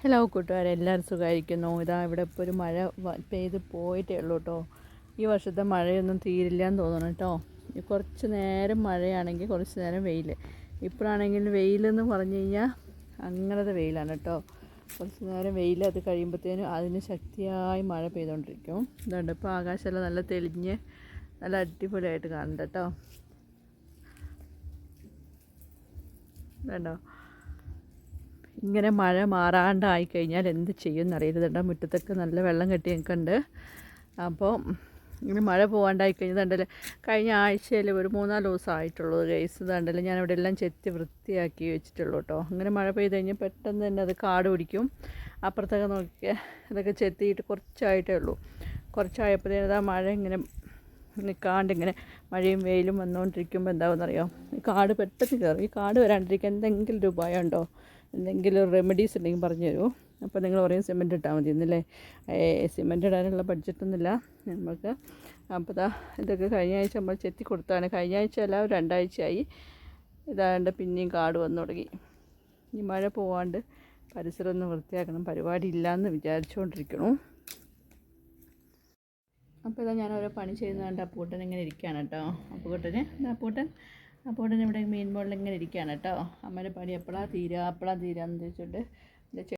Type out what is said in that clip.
Hello കൂട്ടുകാരെ, എല്ലാവരും സുഖമായിരിക്കുന്നു. ഇതാ ഇവിടെ ഇപ്പോൾ ഒരു മഴ പെയ്ത് പോയിട്ടേ ഉള്ളൂ കേട്ടോ. ഈ വർഷത്തെ മഴയൊന്നും തീരില്ലാന്ന് തോന്നണം കേട്ടോ. കുറച്ച് നേരം മഴയാണെങ്കിൽ കുറച്ച് നേരം വെയിൽ. ഇപ്പോഴാണെങ്കിൽ വെയിലെന്ന് പറഞ്ഞു കഴിഞ്ഞാൽ അങ്ങനത്തെ വെയിലാണ് കേട്ടോ. കുറച്ച് നേരം വെയിൽ, അത് കഴിയുമ്പോഴത്തേനും അതിന് ശക്തിയായി മഴ പെയ്തുകൊണ്ടിരിക്കും. ഇതുണ്ട് ഇപ്പോൾ ആകാശമെല്ലാം നല്ല തെളിഞ്ഞ് നല്ല അടിപൊളിയായിട്ട് കാണുന്നുണ്ട് കേട്ടോ. ഇതുണ്ടോ, ഇങ്ങനെ മഴ മാറാണ്ടായി കഴിഞ്ഞാൽ എന്ത് ചെയ്യുമെന്ന് അറിയരുതുണ്ടോ. മുറ്റത്തൊക്കെ നല്ല വെള്ളം കെട്ടി നിൽക്കുന്നുണ്ട്. അപ്പോൾ ഇങ്ങനെ മഴ പോകാണ്ടായി കഴിഞ്ഞതുണ്ടല്ലോ. കഴിഞ്ഞ ആഴ്ചയിൽ ഒരു 3-4 ദിവസം ആയിട്ടുള്ളൂ ഗൈസ്. ഇതുണ്ടല്ലോ, ഞാൻ ഇവിടെ എല്ലാം ചെത്തി വൃത്തിയാക്കി വെച്ചിട്ടുള്ളൂ കേട്ടോ. അങ്ങനെ മഴ പെയ്ത് കഴിഞ്ഞാൽ പെട്ടെന്ന് തന്നെ അത് കാട് പിടിക്കും. അപ്പുറത്തൊക്കെ നോക്കിയാൽ ഇതൊക്കെ ചെത്തിയിട്ട് കുറച്ചായിട്ടേ ഉള്ളൂ. കുറച്ചായപ്പോഴത്തേനും ആ മഴ ഇങ്ങനെ നിൽക്കാണ്ട് ഇങ്ങനെ മഴയും വെയിലും വന്നുകൊണ്ടിരിക്കുമ്പോൾ എന്താവുമെന്നറിയാം, ഈ കാട് പെട്ടെന്ന് കയറും. ഈ കാട് വരാണ്ടിരിക്കാൻ എന്തെങ്കിലും ഒരു ഉപായം ഉണ്ടോ, എന്തെങ്കിലും റെമഡീസ് ഉണ്ടെങ്കിൽ പറഞ്ഞു തരുമോ? അപ്പോൾ നിങ്ങൾ പറയും സിമെൻറ്റ് ഇട്ടാൽ മതി എന്നല്ലേ. സിമെൻറ്റ് ഇടാനുള്ള ബഡ്ജറ്റൊന്നുമില്ല നമുക്ക്. അപ്പോൾ ഇതൊക്കെ കഴിഞ്ഞ ആഴ്ച നമ്മൾ ചെത്തി കൊടുത്താണ്. കഴിഞ്ഞ ആഴ്ച അല്ല, 2 ആഴ്ചയായി. ഇതാണ്ട് പിന്നെയും കാട് വന്നു തുടങ്ങി. ഈ മഴ പോവാണ്ട് പരിസരം ഒന്ന് വൃത്തിയാക്കണം, പരിപാടി ഇല്ലയെന്ന് വിചാരിച്ചുകൊണ്ടിരിക്കണം. അപ്പോൾ ഇതാ ഞാൻ ഓരോ പണി ചെയ്യുന്നതുകൊണ്ട് അപ്പൂട്ടൻ ഇങ്ങനെ ഇരിക്കുകയാണ് കേട്ടോ. അപ്പൂട്ടൻ ഇവിടെ മീൻ ബോളിൽ ഇങ്ങനെ ഇരിക്കുകയാണ് കേട്ടോ. അമ്മയുടെ പണി എപ്പോഴാണ് തീരുക എന്ന് ചോദിച്ചിട്ട്